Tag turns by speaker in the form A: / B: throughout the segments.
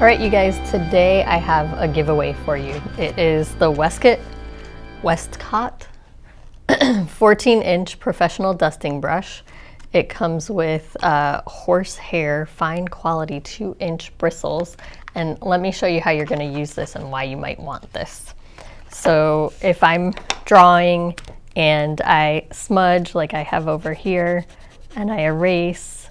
A: right, you guys, today I have a giveaway for you. It is the Westcott 14-inch professional dusting brush. It comes with horsehair, fine quality 2-inch bristles. And let me show you how you're going to use this and why you might want this. So if I'm drawing and I smudge like I have over here, and I erase,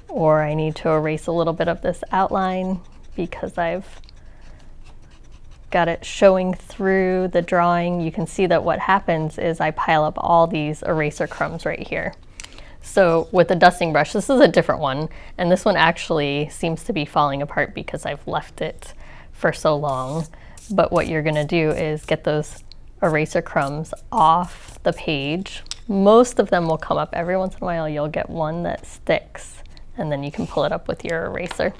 A: or I need to erase a little bit of this outline because I've got it showing through the drawing, you can see that what happens is I pile up all these eraser crumbs right here. So with the dusting brush, this is a different one, and this one actually seems to be falling apart because I've left it for so long. But what you're gonna do is get those eraser crumbs off the page. Most of them will come up. Every once in a while you'll get one that sticks, and then you can pull it up with your eraser.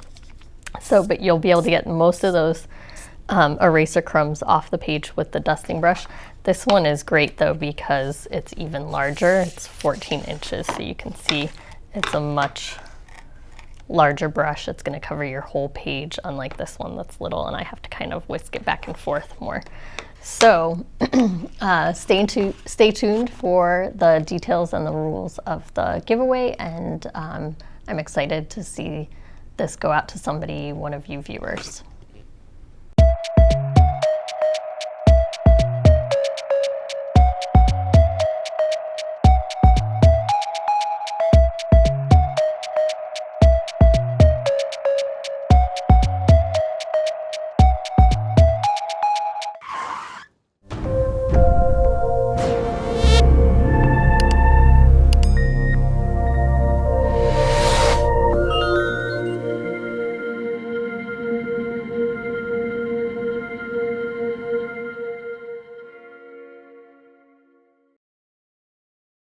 A: So, but you'll be able to get most of those eraser crumbs off the page with the dusting brush. This one is great though because it's even larger. It's 14 inches, so you can see it's a much larger brush. It's going to cover your whole page, unlike this one that's little and I have to kind of whisk it back and forth more. So stay tuned for the details and the rules of the giveaway, and I'm excited to see this go out to somebody, one of you viewers.